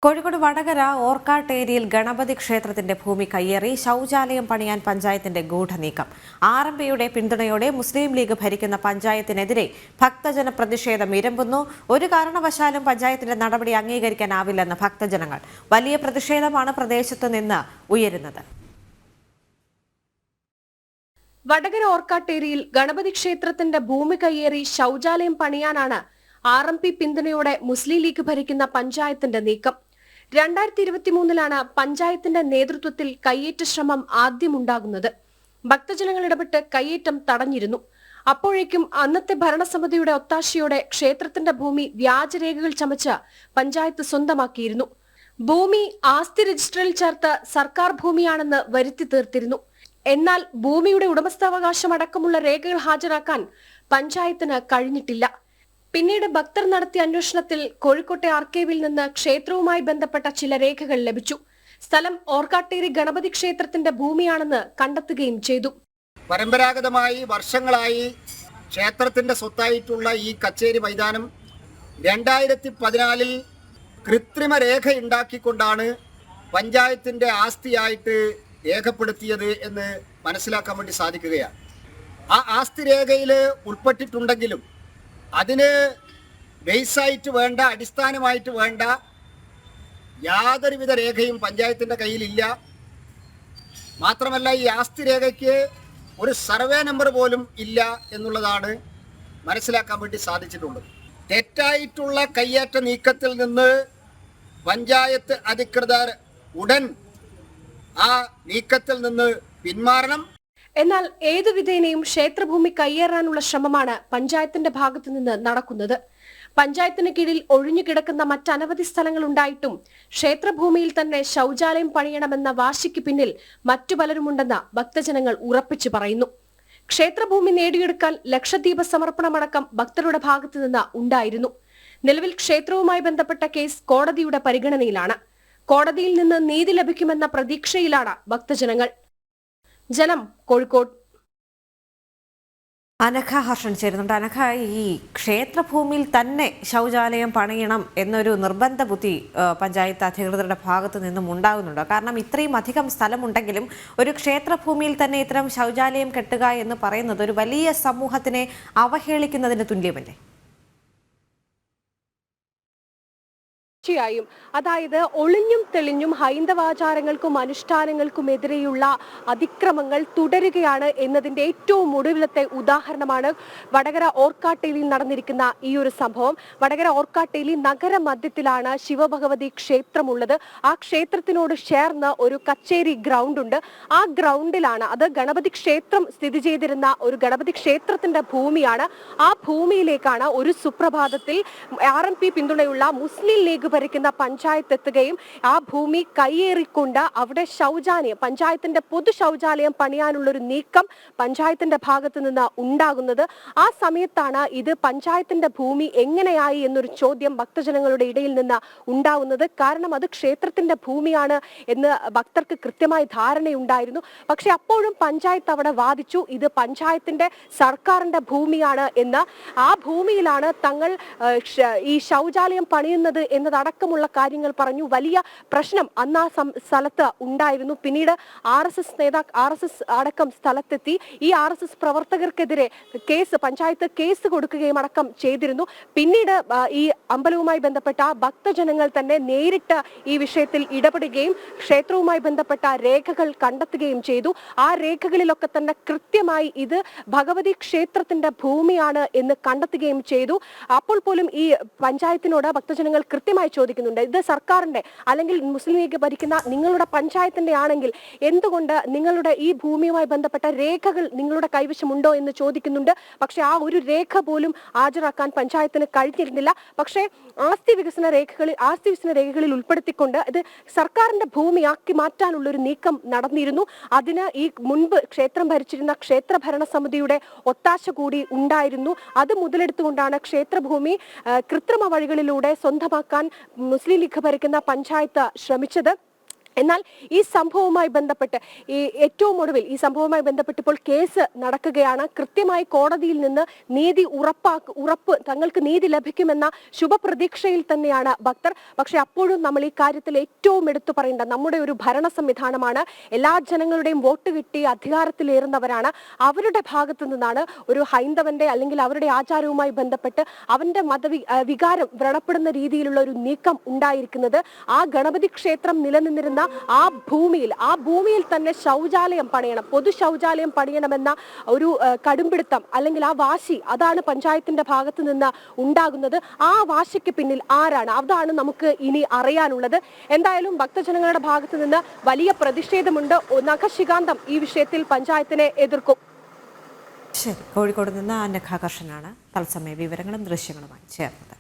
കോഴിക്കോട് വടകര ഓർക്കാട്ട് ഏരിയയിൽ ഗണപതി ക്ഷേത്രത്തിന്റെ ഭൂമി കയ്യേറി ശൗചാലയം പണിയാൻ പഞ്ചായത്തിന്റെ ഗൂഢനീക്കം. ആർഎംപിയുടെ പിന്തുണയോടെ മുസ്ലിം ലീഗ് ഭരിക്കുന്ന പഞ്ചായത്തിനെതിരെ ഭക്തജന പ്രതിഷേധം ഇരമ്പുന്നു. ഒരു കാരണവശാലും പഞ്ചായത്തിന്റെ നടപടി അംഗീകരിക്കാനാവില്ലെന്ന് ഭക്തജനങ്ങൾ. വലിയ പ്രതിഷേധമാണ് പ്രദേശത്ത് നിന്ന് ഉയരുന്നത്. വടകര ഓർക്കാട്ട് ഏരിയയിൽ ഗണപതി ക്ഷേത്രത്തിന്റെ ഭൂമി കയ്യേറി ശൗചാലയം പണിയാനാണ് ആർഎംപി പിന്തുണയോടെ മുസ്ലിം ലീഗ് ഭരിക്കുന്ന പഞ്ചായത്തിന്റെ നീക്കം. 2023 പഞ്ചായത്തിന്റെ നേതൃത്വത്തിൽ കയ്യേറ്റ ശ്രമം ആദ്യമുണ്ടാകുന്നത്. ഭക്തജനങ്ങൾ ഇടപെട്ട് കയ്യേറ്റം തടഞ്ഞിരുന്നു. അപ്പോഴേക്കും അന്നത്തെ ഭരണസമിതിയുടെ ഒത്താശയോടെ ക്ഷേത്രത്തിന്റെ ഭൂമി വ്യാജരേഖകൾ ചമച്ച് പഞ്ചായത്ത് സ്വന്തമാക്കിയിരുന്നു. ഭൂമി ആസ്തി രജിസ്റ്ററിൽ ചേർത്ത് സർക്കാർ ഭൂമിയാണെന്ന് വരുത്തി തീർത്തിരുന്നു. എന്നാൽ ഭൂമിയുടെ ഉടമസ്ഥാവകാശം അടക്കമുള്ള രേഖകൾ ഹാജരാക്കാൻ പഞ്ചായത്തിന് കഴിഞ്ഞിട്ടില്ല. പിന്നീട് ഭക്തർ നടത്തിയ അന്വേഷണത്തിൽ കോഴിക്കോട്ടെ ആർക്കൈവിൽ നിന്ന് ക്ഷേത്രവുമായി ബന്ധപ്പെട്ട ചില രേഖകൾ ലഭിച്ചു. സ്ഥലം ഓർക്കാട്ടേരി ഗണപതി ക്ഷേത്രത്തിന്റെ ഭൂമിയാണെന്ന് കണ്ടെത്തുകയും ചെയ്തു. പരമ്പരാഗതമായി വർഷങ്ങളായി ക്ഷേത്രത്തിന്റെ സ്വത്തായിട്ടുള്ള ഈ കച്ചേരി മൈതാനം 2014 കൃത്രിമ രേഖ ഉണ്ടാക്കിക്കൊണ്ടാണ് പഞ്ചായത്തിന്റെ ആസ്തിയായിട്ട് രേഖപ്പെടുത്തിയത് എന്ന് മനസ്സിലാക്കാൻ വേണ്ടി സാധിക്കുകയാണ്. ആ ആസ്തി രേഖയിൽ ഉൾപ്പെട്ടിട്ടുണ്ടെങ്കിലും അതിന് ബേസായിട്ട് വേണ്ട, അടിസ്ഥാനമായിട്ട് വേണ്ട യാതൊരുവിധ രേഖയും പഞ്ചായത്തിൻ്റെ കയ്യിലില്ല. മാത്രമല്ല ഈ ആസ്തി രേഖയ്ക്ക് ഒരു സർവേ നമ്പർ പോലും ഇല്ല എന്നുള്ളതാണ് മനസ്സിലാക്കാൻ വേണ്ടി സാധിച്ചിട്ടുള്ളത്. തെറ്റായിട്ടുള്ള കയ്യേറ്റ നീക്കത്തിൽ നിന്ന് പഞ്ചായത്ത് അധികൃതർ ഉടൻ ആ നീക്കത്തിൽ നിന്ന് പിന്മാറണം. എന്നാൽ ഏതു വിധേനയും ക്ഷേത്രഭൂമി കയ്യേറാനുള്ള ശ്രമമാണ് പഞ്ചായത്തിന്റെ ഭാഗത്തു നിന്ന് നടക്കുന്നത്. പഞ്ചായത്തിന് കീഴിൽ ഒഴിഞ്ഞുകിടക്കുന്ന മറ്റനവധി സ്ഥലങ്ങൾ ഉണ്ടായിട്ടും ക്ഷേത്രഭൂമിയിൽ തന്നെ ശൗചാലയം പണിയണമെന്ന വാശിക്ക് പിന്നിൽ മറ്റു പലരുമുണ്ടെന്ന് ഭക്തജനങ്ങൾ ഉറപ്പിച്ചു പറയുന്നു. ക്ഷേത്രഭൂമി നേടിയെടുക്കാൻ ലക്ഷദ്വീപ സമർപ്പണമടക്കം ഭക്തരുടെ ഭാഗത്തു നിന്ന് ഉണ്ടായിരുന്നു. നിലവിൽ ക്ഷേത്രവുമായി ബന്ധപ്പെട്ട കേസ് കോടതിയുടെ പരിഗണനയിലാണ്. കോടതിയിൽ നിന്ന് നീതി ലഭിക്കുമെന്ന പ്രതീക്ഷയിലാണ് ഭക്തജനങ്ങൾ. ജനം, കോഴിക്കോട്. അനഘ ഹർഷൻ ചേരുന്നുണ്ട്. അനഘ, ഈ ക്ഷേത്രഭൂമിയിൽ തന്നെ ശൗചാലയം പണിയണം എന്നൊരു നിർബന്ധ ബുദ്ധി പഞ്ചായത്ത് അധികൃതരുടെ ഭാഗത്ത് നിന്നും ഉണ്ടാകുന്നുണ്ടോ? കാരണം ഇത്രയും അധികം സ്ഥലമുണ്ടെങ്കിലും ഒരു ക്ഷേത്രഭൂമിയിൽ തന്നെ ഇത്തരം ശൗചാലയം കെട്ടുക എന്ന് പറയുന്നത് ഒരു വലിയ സമൂഹത്തിനെ അവഹേളിക്കുന്നതിന് തുല്യമല്ലേ? തീർച്ചയായും. അതായത് ഒളിഞ്ഞും തെളിഞ്ഞും ഹൈന്ദവാചാരങ്ങൾക്കും അനുഷ്ഠാനങ്ങൾക്കുമെതിരെയുള്ള അതിക്രമങ്ങൾ തുടരുകയാണ് എന്നതിന്റെ ഏറ്റവും ഒടുവിലത്തെ ഉദാഹരണമാണ് വടകര ഓർക്കാട്ടേലിയിൽ നടന്നിരിക്കുന്ന ഈ ഒരു സംഭവം. വടകര ഓർക്കാട്ടേലി നഗരമധ്യത്തിലാണ് ശിവഭഗവതി ക്ഷേത്രമുള്ളത്. ആ ക്ഷേത്രത്തിനോട് ചേർന്ന് ഒരു കച്ചേരി ഗ്രൗണ്ട് ഉണ്ട്. ആ ഗ്രൗണ്ടിലാണ്, അത് ഗണപതി ക്ഷേത്രം സ്ഥിതി ചെയ്തിരുന്ന ഒരു ഗണപതി ക്ഷേത്രത്തിന്റെ ഭൂമിയാണ്. ആ ഭൂമിയിലേക്കാണ് ഒരു സുപ്രഭാതത്തിൽ ആർഎംപി പിന്തുണയുള്ള മുസ്ലിം ലീഗ് ഭരിക്കുന്ന പഞ്ചായത്ത് എത്തുകയും ആ ഭൂമി കയ്യേറിക്കൊണ്ട് അവിടെ പഞ്ചായത്തിന്റെ പൊതു ശൗചാലയം പണിയാനുള്ള ഒരു നീക്കം പഞ്ചായത്തിന്റെ ഭാഗത്ത് നിന്ന് ഉണ്ടാകുന്നത്. ആ സമയത്താണ് ഇത് പഞ്ചായത്തിന്റെ ഭൂമി എങ്ങനെയായി എന്നൊരു ചോദ്യം ഭക്തജനങ്ങളുടെ ഇടയിൽ നിന്ന് ഉണ്ടാകുന്നത്. കാരണം അത് ക്ഷേത്രത്തിന്റെ ഭൂമിയാണ് എന്ന് ഭക്തർക്ക് കൃത്യമായി ധാരണയുണ്ടായിരുന്നു. പക്ഷെ അപ്പോഴും പഞ്ചായത്ത് അവിടെ വാദിച്ചു ഇത് പഞ്ചായത്തിന്റെ സർക്കാരിന്റെ ഭൂമിയാണ് എന്ന്. ആ ഭൂമിയിലാണ് തങ്ങൾ ഈ ശൗചാലയം പണിയുന്നത് എന്നതടക്കമുള്ള കാര്യങ്ങൾ പറഞ്ഞു. വലിയ പ്രശ്നം അന്ന് ആ സ്ഥലത്ത് ഉണ്ടായിരുന്നു. പിന്നീട് RSS അടക്കം സ്ഥലത്തെത്തി. ഈ RSS പ്രവർത്തകർക്കെതിരെ പഞ്ചായത്ത് കേസ് കൊടുക്കുകയും അടക്കം ചെയ്തിരുന്നു. പിന്നീട് ഈ അമ്പലവുമായി ബന്ധപ്പെട്ട ഭക്തജനങ്ങൾ തന്നെ നേരിട്ട് ഈ വിഷയത്തിൽ ഇടപെടുകയും ക്ഷേത്രവുമായി ബന്ധപ്പെട്ട രേഖകൾ കണ്ടെത്തുകയും ചെയ്തു. ആ രേഖകളിലൊക്കെ തന്നെ കൃത്യമായി ഇത് ഭഗവതി ക്ഷേത്രത്തിന്റെ ഭൂമിയാണ് എന്ന് കണ്ടെത്തുകയും ചെയ്തു. അപ്പോൾ പോലും ഈ പഞ്ചായത്തിനോട് ഭക്തജനങ്ങൾ കൃത്യമായി ചോദിക്കുന്നുണ്ട്, ഇത് സർക്കാരിന്റെ അല്ലെങ്കിൽ മുസ്ലിം ലീഗ് ഭരിക്കുന്ന നിങ്ങളുടെ പഞ്ചായത്തിന്റെ ആണെങ്കിൽ എന്തുകൊണ്ട് നിങ്ങളുടെ ഈ ഭൂമിയുമായി ബന്ധപ്പെട്ട രേഖകൾ നിങ്ങളുടെ കൈവശമുണ്ടോ എന്ന് ചോദിക്കുന്നുണ്ട്. പക്ഷെ ആ ഒരു രേഖ പോലും ഹാജരാക്കാൻ പഞ്ചായത്തിന് കഴിഞ്ഞിരുന്നില്ല. പക്ഷേ ആസ്തി വികസന രേഖകളിൽ ഉൾപ്പെടുത്തിക്കൊണ്ട് ഇത് സർക്കാരിന്റെ ഭൂമിയാക്കി മാറ്റാനുള്ള ഒരു നീക്കം നടന്നിരുന്നു. അതിന് ഈ മുൻപ് ക്ഷേത്രം ഭരിച്ചിരുന്ന ക്ഷേത്ര ഭരണസമിതിയുടെ ഒത്താശ കൂടി ഉണ്ടായിരുന്നു. അത് മുതലെടുത്തുകൊണ്ടാണ് ക്ഷേത്രഭൂമി കൃത്രിമ വഴികളിലൂടെ സ്വന്തമാക്കാൻ മുസ്ലിം ലീഗ് ഭരിക്കുന്ന പഞ്ചായത്ത് ശ്രമിച്ചത്. എന്നാൽ ഈ സംഭവവുമായി ബന്ധപ്പെട്ട് ഏറ്റവും ഒടുവിൽ ഈ സംഭവവുമായി ബന്ധപ്പെട്ട് ഇപ്പോൾ കേസ് നടക്കുകയാണ്. കൃത്യമായി കോടതിയിൽ നിന്ന് നീതി ഉറപ്പ് തങ്ങൾക്ക് നീതി ലഭിക്കുമെന്ന ശുഭപ്രതീക്ഷയിൽ തന്നെയാണ് ഭക്തർ. പക്ഷെ അപ്പോഴും നമ്മൾ ഈ കാര്യത്തിൽ ഏറ്റവും എടുത്തു പറയേണ്ട നമ്മുടെ ഒരു ഭരണ സംവിധാനമാണ്. എല്ലാ ജനങ്ങളുടെയും വോട്ട് കിട്ടി അധികാരത്തിലേറുന്നവരാണ്. അവരുടെ ഭാഗത്തു നിന്നാണ് ഒരു ഹൈന്ദവന്റെ അല്ലെങ്കിൽ അവരുടെ ആചാരവുമായി ബന്ധപ്പെട്ട് അവന്റെ വികാരം വ്രണപ്പെടുന്ന രീതിയിലുള്ള ഒരു നീക്കം ഉണ്ടായിരിക്കുന്നത്. ആ ഗണപതി ക്ഷേത്രം നിലനിന്നിരുന്ന ആ ഭൂമിയിൽ തന്നെ ശൗചാലയം പണിയണം, പൊതു ശൗചാലയം പണിയണമെന്ന ഒരു കടുംപിടുത്തം അല്ലെങ്കിൽ ആ വാശി, അതാണ് പഞ്ചായത്തിന്റെ ഭാഗത്ത് നിന്ന് ഉണ്ടാകുന്നത്. ആ വാശിക്ക് പിന്നിൽ ആരാണ്? അതാണ് നമുക്ക് ഇനി അറിയാനുള്ളത്. എന്തായാലും ഭക്തജനങ്ങളുടെ ഭാഗത്ത് നിന്ന് വലിയ പ്രതിഷേധമുണ്ട്. നഖശികാന്തം ഈ വിഷയത്തിൽ പഞ്ചായത്തിനെ എതിർക്കും. ശരി, കോഴിക്കോട് നിന്ന് അനഘ കർഷനാണ് തത്സമയ വിവരങ്ങളും ദൃശ്യങ്ങളുമായി ചേർന്നത്.